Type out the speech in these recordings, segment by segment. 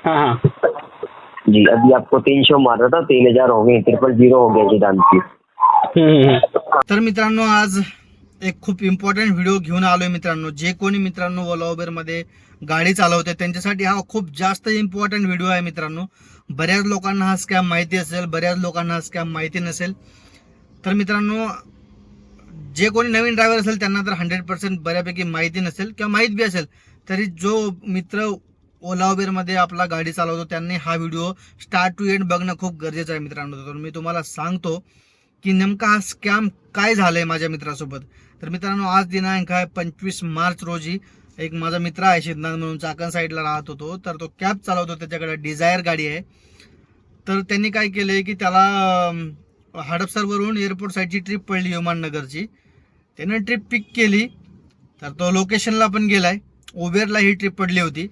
हाँ हाँ जी अभी आपको 300 मार रहा था, 3000 हो गए, 000 हो गया सिद्धांत जी। तर मित्रांनो आज एक खूप इम्पॉर्टंट व्हिडिओ घेऊन आलोय मित्रांनो. जे कोणी मित्रांनो ओला उबेर मध्ये गाडी चालवते त्यांच्यासाठी हा खूप जास्त इम्पॉर्टंट व्हिडिओ आहे मित्रांनो. बऱ्याच लोकांना हा स्कॅम माहिती असेल, बऱ्याच लोकांना हा स्कॅम माहिती नसेल. तर मित्रांनो जे कोणी नवीन ड्रायव्हर असेल त्यांना तर 100% बऱ्यापैकी माहिती नसेल किंवा माहीत बी असेल, तरी जो मित्र ओला उबेर मध्ये आपला गाडी चालवतो त्यांनी हा व्हिडिओ स्टार्ट टू एंड बघणं खूप गरजेचं आहे मित्रांनो. तर मी तुम्हाला सांगतो की नेमका हा स्कॅम काय झालंय माझ्या मित्रासोबत. तर मित्रांनो आज दिनांक आहे 25 मार्च रोजी. एक माझा मित्र आहे सिद्धांत म्हणून, चाकण साईडला राहत होतो. तर तो कॅब चालवतो, त्याच्याकडे डिझायर गाडी आहे. तर त्यांनी काय केलंय की त्याला हडपसरवरून एअरपोर्ट साईडची ट्रिप पडली विमाननगरची. त्यानं ट्रिप पिक केली, तर तो लोकेशनला पण गेलाय. उबेरला ही ट्रिप पडली होती,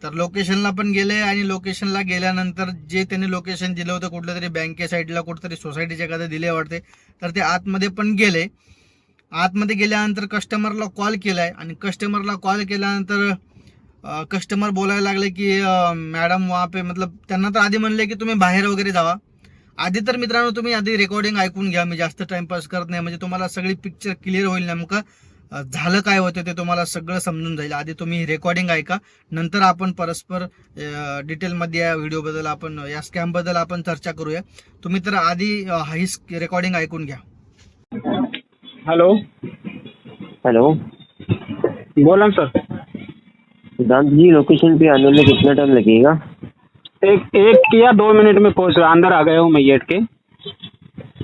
तर लोकेशनला पण गेले. आणि लोकेशनला गेल्यानंतर जे त्याने लोकेशन दिलं होतं कुठल्या तरी बँके साईडला, कुठेतरी सोसायटीच्या एखाद्या दिले वाटते, तर ते आतमध्ये पण गेले. आतमध्ये गेल्यानंतर कस्टमरला कॉल केलाय आणि कस्टमरला कॉल केल्यानंतर कस्टमर बोलायला लागले की मॅडम वहाँ पे, मतलब त्यांना तर आधी म्हणले की तुम्ही बाहेर वगैरे जावा. आधी तर मित्रांनो तुम्ही आधी रेकॉर्डिंग ऐकून घ्या, मी जास्त टाइमपास करत नाही, म्हणजे तुम्हाला सगळी पिक्चर क्लिअर होईल, नेमकं झालं काय होतं ते तुम्हाला सगळं समजून जाईल. आधी तुम्ही रेकॉर्डिंग ऐका, नंतर आपण परस्पर डिटेलमध्ये या व्हिडिओबद्दल आपण या स्कॅमबद्दल आपण चर्चा करूया. तुम्ही तर आधी ही रेकॉर्डिंग ऐकून घ्या. हेलो हेलो बोला सर. सिद्धांत जी लोकेशन पे आने में कितना टाइम लगेगा? एक या 2 मिनट में पहुंच रहा, अंदर आ गया हूँ मैं गेट के.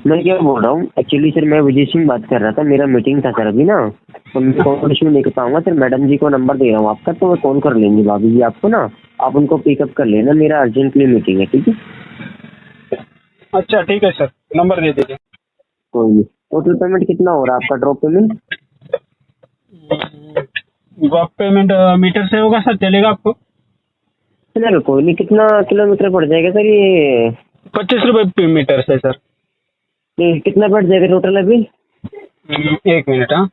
मैं क्या बोल रहा हूँ एक्चुअली सर, मैं विजय सिंह बात कर रहा था, मेरा मीटिंग था सर अभी ना, तो मैं कॉल रिसीव नहीं कर पाऊंगा सर. मैडम जी को नंबर दे रहा हूँ आपका, तो वो कॉल कर लेंगे भाभी जी आपको ना, आप उनको पिकअप कर लेना, मेरा अर्जेंटली मीटिंग है, ठीक है? अच्छा ठीक है सर, नंबर दे दीजिए. कोई नहीं. टोटल पेमेंट कितना हो रहा है आपका, drop payment? Drop payment meter से होगा सर, चलेगा आपको? चलेगा, कोई नहीं. कितना किलोमीटर पड़ जाएगा सर ये? 25 रुपये मीटर से सर. नहीं, कितना पड़ जाएगा टोटल अभी? 1 मिनट. हाँ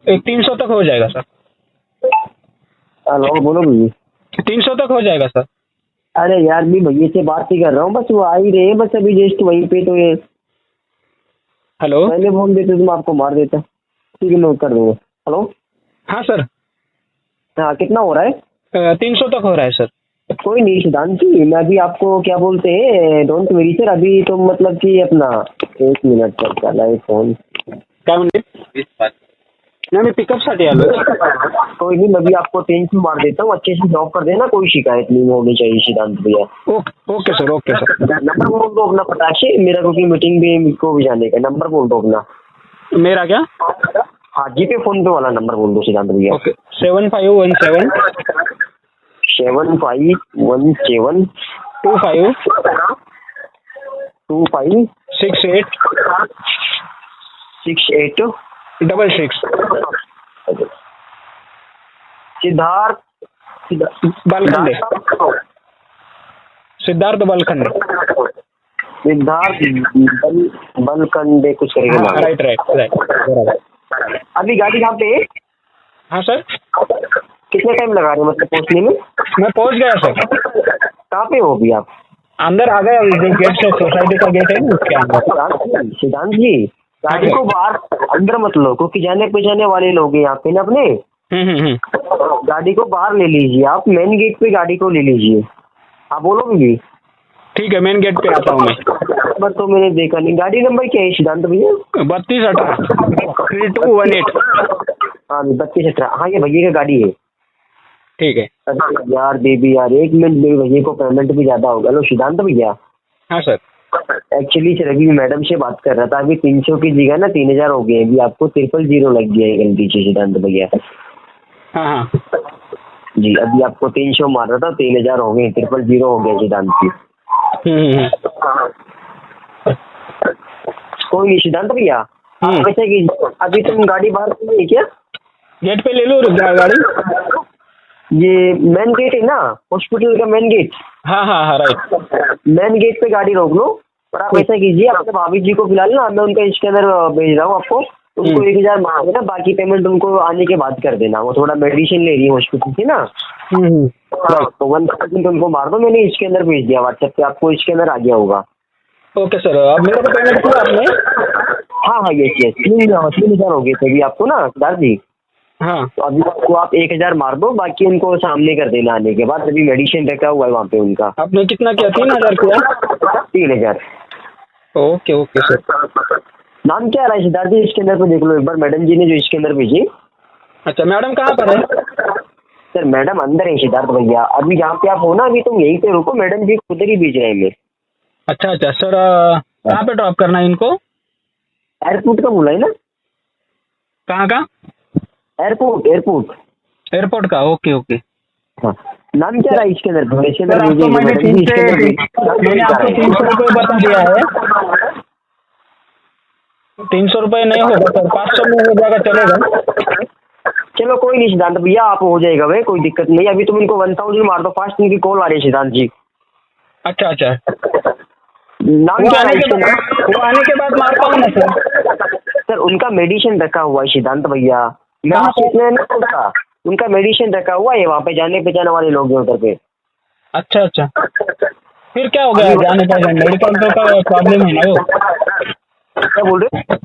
एक 300 तक हो जाएगा सर. हेलो बोलो भैया. 300 तक हो जाएगा सर. अरे यार भी भैया से बात ही कर रहा हूँ, बस वो आ ही रहे हैं बस अभी जस्ट वहीं पे, तो ये हेलो पहले फोन देते तो मैं आपको मार देता. ठीक है, नोट कर दूंगा. हेलो हाँ सर. हाँ, कितना हो रहा है? 300 तक हो रहा है सर. कोई नहीं सिद्धांत जी, मैं अभी आपको क्या बोलते हैं, डोंट वरी सर, अभी तो मतलब कि अपना 1 मिनट तक चला है फोन. काय म्हणते? नाही मी पिकअपसाठी आलो. कोई नहीं, मैं भी आपको 300 मार देता हूँ, अच्छे से ड्रॉप कर देना, कोई शिकायत नहीं होनी चाहिए सिद्धांत भैया. Okay sir, okay sir. Number बोल दो अपना फटाक से, मेरा क्योंकि मीटिंग भी को भी जाने का. नंबर बोल दो अपना. मेरा क्या? हाँ जी पे फोन पे वाला नंबर बोल दो सिद्धांत भैया. ओके 7517 7517 25 68 68 66 सिद्धार्थ बलखंडे. सिद्धार्थ बलखंडे. सिद्धार्थ बलखंडे कुछ करेगा नाम. राइट बराबर. अभी गाड़ी कहाँ पे है? हाँ सर. कितना टाइम लगा रहे हैं मतलब पहुँचने में? मैं पहुंच गया सर. कहाँ पे हो अभी आप? अंदर आ गया, जो गेट से सोसाइटी का गेट है ना उसके अंदर. सिद्धांत जी गाड़ी को बाहर अंदर मत लो, क्योंकि जाने पहचाने वाले लोग हैं यहाँ पे ना अपने. गाड़ी को बाहर ले लीजिए, आप मेन गेट पे गाड़ी को ले लीजिए. आप बोलो भी. ठीक है, मेन गेट पे आता हूँ मैं. नंबर तो मैंने देखा नहीं. गाड़ी नंबर क्या है सिद्धांत भैया? 3218 3218. हाँ 3218. हाँ ये भैया का गाड़ी है. ठीक है. अरे यार बेबी यार, 1 मिनट बेबी, भैया को पेमेंट भी ज्यादा होगा. लो सिद्धांत भैया. हाँ सर. एक्चुअली सर अभी मैडम से बात कर रहा था, अभी 300 की जगह ना 3000 हो गए. अभी आपको 000 लग गया है गलती से सिद्धांत भैया. हाँ जी अभी आपको 300 मार रहा था, 3000 हो गए, 000 हो गया सिद्धांत जी. कोई नहीं सिद्धांत भैया, वैसे कि अभी तुम गाड़ी बाहर नहीं है क्या? गेट पे ले लो गाड़ी. ये मेन गेट है ना हॉस्पिटल का, मेन गेट. हाँ राइट. मेन गेट पे गाड़ी रोक लो. और आप ऐसा कीजिए, अपने भाभी जी को फिलहाल ना, मैं उनका स्कैनर भेज रहा हूँ आपको, उनको 1,000 मार देना, बाकी पेमेंट उनको आने के बाद कर देना। वो थोड़ा मेडिसिन ले रही है हॉस्पिटल से ना, तो 1,000 उनको मार दो। मैंने इसके अंदर भेज दिया व्हाट्सएप पे, आपको इसके अंदर आ गया होगा। ओके सर, अब मेरे को पेमेंट किया आपने? हाँ हाँ, यस 3,000 हो गए थे अभी आपको ना सिद्धार्थ जी। हाँ तो अभी आपको आप 1,000 मार दो, बाकी उनको सामने कर देना आने के बाद। अभी मेडिसिन रखा हुआ है वहाँ पे उनका। आपने कितना किया? 3,000 किया? 3,000। Okay okay sir. नाम क्या आ रहा है सिद्धार्थ जी? इसके अंदर पे देख लो एक बार, मैडम जी ने जो इसके अंदर भेजी। अच्छा, मैडम कहाँ पर है? सर मैडम अंदर है सिद्धार्थ भैया। अभी जहाँ पे आप हो ना, अभी तुम यहीं पे रुको, मैडम जी खुद ही भेज रहे हैं मेरे। अच्छा अच्छा सर, कहाँ पे ड्रॉप करना है इनको? एयरपोर्ट का बोला है ना? कहाँ का? एयरपोर्ट एयरपोर्ट एयरपोर्ट का, ओके ओके। हाँ, नाम क्या रहा है इसके अंदर? इसके सर अंदर आपको भेजिए, मैंने मैडम जी इसके अंदर मैंने आपको 300 रुपये बता दिया है। 300 रुपये नहीं होगा सर, 500 में हो जाएगा, चलेगा? चलो कोई नहीं सिद्धांत भैया, आप हो जाएगा भाई, कोई दिक्कत नहीं। अभी तुम इनको 1,000 मार दो, फास्ट इनकी कॉल आ रही है सिद्धांत जी। अच्छा अच्छा, नाम वो क्या आने है के इसके बाद अंदर? वो आने के बाद मारता हूँ ना सर। सर उनका मेडिसिन रखा हुआ है सिद्धांत भैया, मैं कहाँ आपसे पे? इतना नहीं बोलता। उनका मेडिसिन रखा हुआ है वहाँ पे, जाने पहचाने वाले लोग हैं उधर पे। अच्छा अच्छा, फिर क्या हो गया? जाने पहचान मेडिकल तो का प्रॉब्लम है ना वो। क्या बोल रहे हो?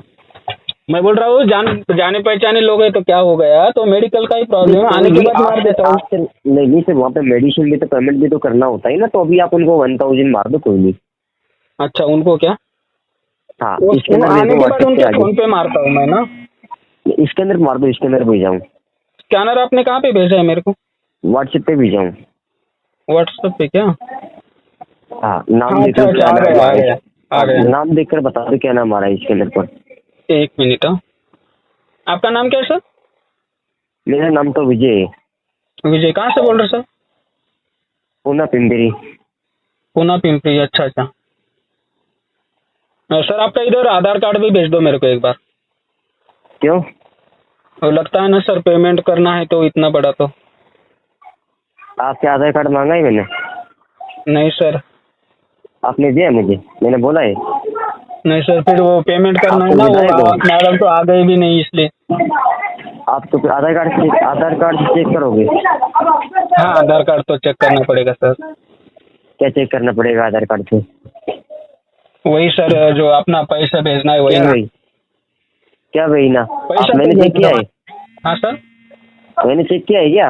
मैं बोल रहा हूँ जाने पहचाने लोग हैं तो क्या हो गया, तो मेडिकल का ही प्रॉब्लम है, आने के बाद मार देता हूँ। नहीं सर, वहाँ पे मेडिसिन भी तो पेमेंट भी तो करना होता है ना, तो अभी आप उनको 1,000 मार दो, कोई नहीं। अच्छा, उनको क्या? हाँ वो इसके अंदर आने देखो के बाद WhatsApp पे उनके आ फोन पे मारता हूँ मैं ना। गई। इसके अंदर मार दो, इसके अंदर भेजाऊँ, स्कैनर आपने कहाँ पे भेजा है मेरे को? व्हाट्सएप पे भेजाऊँ। व्हाट्सएप पे क्या? हाँ नाम हाँ, देखो अच्छा, क्या आ नाम गया, आ आ गया, आ रहा है, गया। नाम देखकर बता दो क्या नाम आ रहा है इसके अंदर पर। एक मिनट, हाँ। आपका नाम क्या है सर? मेरा नाम तो विजय है। विजय, कहाँ से बोल रहे सर? पूना पिंपरी। पूना पिंपरी, अच्छा अच्छा। सर आपका इधर आधार कार्ड भी भेज दो मेरे को एक बार। क्यों? और लगता है ना सर, पेमेंट करना है तो इतना बड़ा तो। आपसे आधार कार्ड मांगा है मैंने? नहीं सर। आपने दिया है मुझे? मैंने बोला है? नहीं सर, फिर वो पेमेंट करना है ना, आपको वो मिला है मैडम तो आ गए भी नहीं इसलिए। आप तो फिर आधार कार्ड से चेक करोगे? हाँ, आधार कार्ड तो चेक करना पड़ेगा सर। क्या चेक करना पड़ेगा आधार कार्ड से? वही सर, जो अपना पैसा भेजना है वही क्या ना। भाई? क्या भाई ना? पैसा मैंने चेक किया है? हाँ सर। मैंने चेक किया है क्या?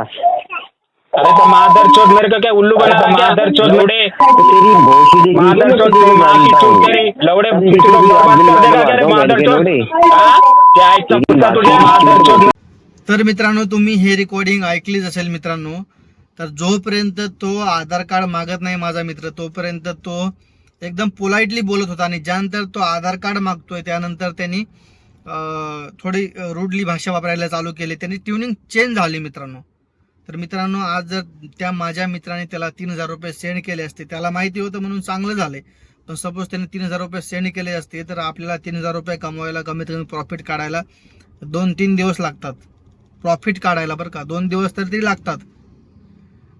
अरे तो मादर चौथ मेरे को क्या उल्लू बना रहा है? मादर चौथ लौड़े, तो तेरी भोंसी देगी मादर मैं चौथ तुझे माँ की जानता चूत हूँ। तेरी लौड़े अभी किसी को तेरी बर्बाद आदमी कर देगा मारता क्या रे हूँ, मादर लड़के चौथ? लौड़े। हाँ? क्या इच्छा तेरी कुत्ता तुझे बात मादर नहीं चौथ? तर मित्रांनो, तुम्ही हे रेकॉर्डिंग ऐकलीच असेल मित्रांनो। तर जोपर्यंत तो आधार कार्ड मागत नाही माझा मित्र, तोपर्यंत तो एकदम पोलाइटली बोलत होता, आणि ज्यानंतर तो आधार कार्ड मागतोय त्यानंतर त्यांनी थोडी रूडली भाषा वापरायला चालू केली, त्यांनी ट्युनिंग चेंज झाली मित्रांनो। तर मित्रांनो, आज जर त्या माझ्या मित्राने त्याला 3,000 रुपये सेंड केले असते, त्याला माहिती होतं म्हणून चांगलं झाले, पण सपोज त्याने 3,000 रुपये सेंड केले असते तर आपल्याला 3,000 रुपये कमवायला कमीत कमी प्रॉफिट काढायला 2-3 दिवस लागतात। प्रॉफिट काढायला बरं का 2 दिवस तर तरी लागतात।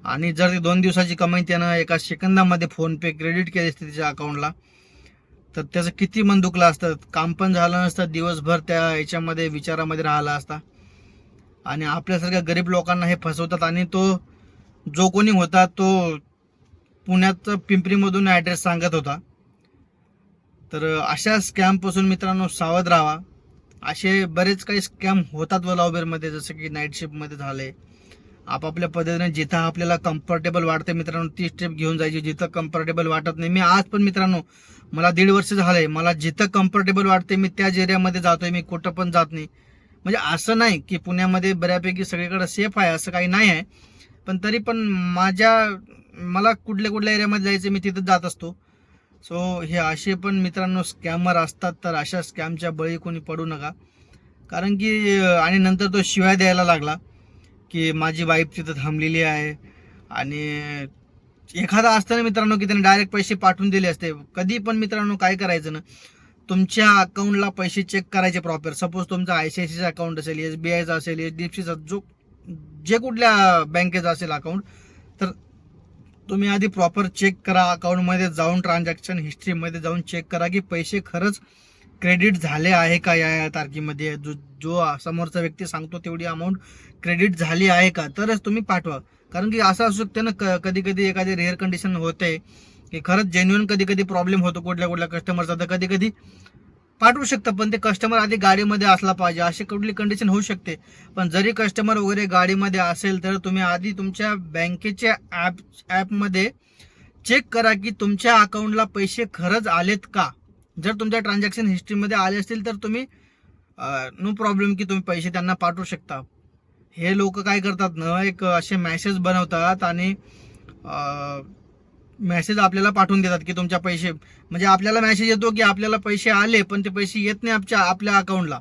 आणि जर ती 2 दिवसाची कमाई त्यानं एका सेकंदामध्ये फोनपे क्रेडिट केली असते त्याच्या अकाउंटला, तर त्याचं किती मन दुखलं असतं, काम पण झालं नसतं, दिवसभर त्या याच्यामध्ये विचारामध्ये राहिला असता। आणि आपल्यासारख्या गरीब लोकांना हे फसवतात, आणि तो जो कोणी होता तो पुण्यात पिंपरीमधून ॲड्रेस सांगत होता। तर अशा स्कॅमपासून मित्रांनो सावध राहा। असे बरेच काही स्कॅम होतात वलाउबेरमध्ये, जसं की नाईट शिफ्टमध्ये झाले। आपापल्या पद्धतीने जिथं आपल्याला कम्फर्टेबल वाटते मित्रांनो ती स्टेप घेऊन जायची, जिथं कम्फर्टेबल वाटत नाही। मी आज पण मित्रांनो, मला 1.5 वर्ष झालंय, मला जिथं कम्फर्टेबल वाटते मी त्याच एरियामध्ये जातोय, मी कुठं पण जात नाही। म्हणजे असं नाही की पुण्यामध्ये बऱ्यापैकी सगळीकडे सेफ आहे असं काही नाही आहे, पण तरी पण मला कुठल्या एरियामध्ये जायचं मी तिथं जात असतो। सो हे असे पण मित्रांनो स्कॅमर असतात, तर अशा स्कॅमच्या बळी कोणी पडू नका। कारण की आणि नंतर तो शिवाय द्यायला लागला की माझी वाईफ तिथं थांबलेली आहे, आणि एखादा असतं ना मित्रांनो की त्याने डायरेक्ट पैसे पाठवून दिले असते। कधी पण मित्रांनो काय करायचं ना, तुमच्या अकाउंटला पैसे चेक करायचे प्रॉपर। सपोज तुमचा ICICIचा अकाउंट असेल, SBIचा असेल, HDFCचा, जे कुठल्या बँकेचा असेल अकाउंट, तर तुम्ही आधी प्रॉपर चेक करा। अकाउंटमध्ये जाऊन ट्रान्झॅक्शन हिस्ट्रीमध्ये जाऊन चेक करा की पैसे खरंच क्रेडिट झाले आहे का या तारखेमध्ये, जो समोरचा व्यक्ती सांगतो तेवढी अमाऊंट क्रेडिट झाली आहे का, तरच तुम्ही पाठवा. कारण की असं असू शकते ना, कधी कधी एखादी रेअर कंडिशन होते की खरंच जेन्युइन कधी कधी प्रॉब्लेम होतो कुठल्या कस्टमरचा, तर कधी कधी पाठवू शकतं, पण ते कस्टमर आधी गाडीमध्ये असला पाहिजे, अशी कुठली कंडिशन होऊ शकते. पण जरी कस्टमर वगैरे गाडीमध्ये असेल तर तुम्ही आधी तुमच्या बँकेच्या ॲपमध्ये चेक करा की तुमच्या अकाउंटला पैसे खरंच आलेत का. जर तुमच्या ट्रान्झॅक्शन हिस्ट्रीमध्ये आले असतील तर तुम्ही नो प्रॉब्लेम की तुम्ही पैसे त्यांना पाठवू शकता. हे लोक काय करतात ना, एक असे मेसेज बनवतात आणि मेसेज आपल्याला पाठवून देतात की तुमच्या पैसे, म्हणजे आपल्याला मेसेज येतो की आपल्याला पैसे आले, पण ते पैसे येत नाही आपल्या अकाउंटला.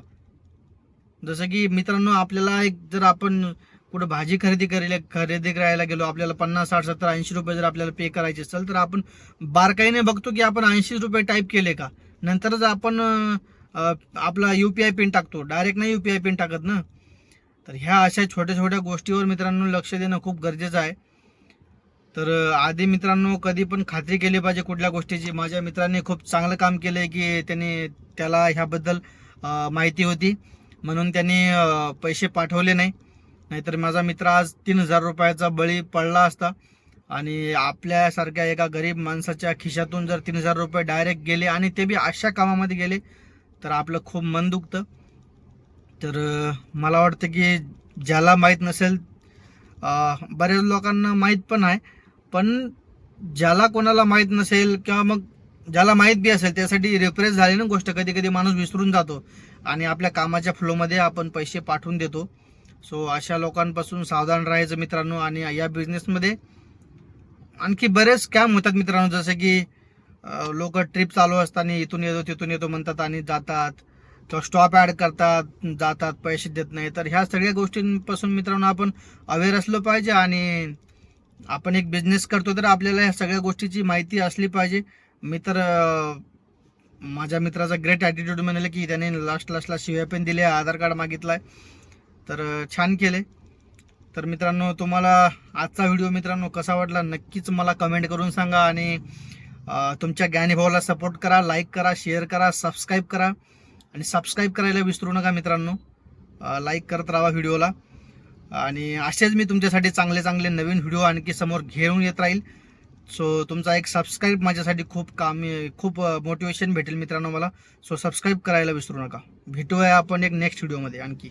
जसं की मित्रांनो, आपल्याला जर आपण कुठं भाजी खरेदी करायला गेलो, आपल्याला 50, 60, 70, 80 रुपये जर आपल्याला पे करायचे असेल तर आपण बारकाईने बघतो की आपण 80 रुपये टाईप केले का, नंतरच आपण आपला UPI पिन टाकतो, डायरेक्ट नाही UPI पिन टाकत ना. तर ह्या अशा छोट्या छोट्या गोष्टीवर मित्रांनो लक्ष देणं खूप गरजेचं आहे. तर आधी मित्रांनो कधी पण खात्री केली पाहिजे कुठल्या गोष्टीची. माझ्या मित्राने खूप चांगलं काम केलं आहे की त्याला ह्याबद्दल माहिती होती म्हणून त्यांनी पैसे पाठवले नाही, नाहीतर माझा मित्र आज 3000 रुपयाचा बळी पडला असता. आणि आपल्यासारख्या एका गरीब माणसाच्या खिशातून जर 3000 रुपये डायरेक्ट गेले आणि ते बी अशा कामामध्ये गेले तर आपलं खूप मन दुखतं. तर मला वाटतं की ज्याला माहीत नसेल, बऱ्याच लोकांना माहीत पण आहे, पण ज्याला कोणाला माहीत नसेल किंवा मग ज्याला माहीत बी असेल त्यासाठी रिफ्रेश झाली ना गोष्ट, कधी कधी माणूस विसरून जातो आणि आपल्या कामाच्या फ्लोमध्ये आपण पैसे पाठवून देतो. सो अशा लोकांपासून सावधान राहायचं मित्रांनो. आणि या बिझनेसमध्ये आणखी बरेच स्कॅम होतात मित्रांनो, जसे की लोक ट्रिप चालू असताना इथून येतो तिथून येतो म्हणतात आणि जातात, किंवा स्टॉप ॲड करतात, जातात, पैसे देत नाही. तर ह्या सगळ्या गोष्टींपासून मित्रांनो आपण अवेअर असलो पाहिजे. आणि आपण एक बिझनेस करतो तर आपल्याला ह्या सगळ्या गोष्टीची माहिती असली पाहिजे. मी तर माझ्या मित्राचा ग्रेट ॲटिट्यूड म्हणाले की त्याने लास्टला शिव्या पण दिले, आधार कार्ड मागितलाय, तर छान केले. तर मित्रांनो, तुम्हाला आजचा व्हिडिओ मित्रांनो कसा वाटला नक्कीच मला कमेंट करून सांगा. आणि तुमच्या ज्ञानीभावाला सपोर्ट करा, लाईक करा, शेअर करा, सबस्क्राईब करा. आणि सबस्क्राईब करायला विसरू नका मित्रांनो. लाईक करत राहा व्हिडिओला. आणि असेच मी तुमच्यासाठी चांगले नवीन व्हिडिओ आणखी समोर घेऊन येत राहील. सो तुमचा एक सबस्क्राईब माझ्यासाठी खूप मोटिवेशन भेटेल मित्रांनो मला. सो सबस्क्राईब करायला विसरू नका. भेटूया आपण एक नेक्स्ट व्हिडिओमध्ये आणखी.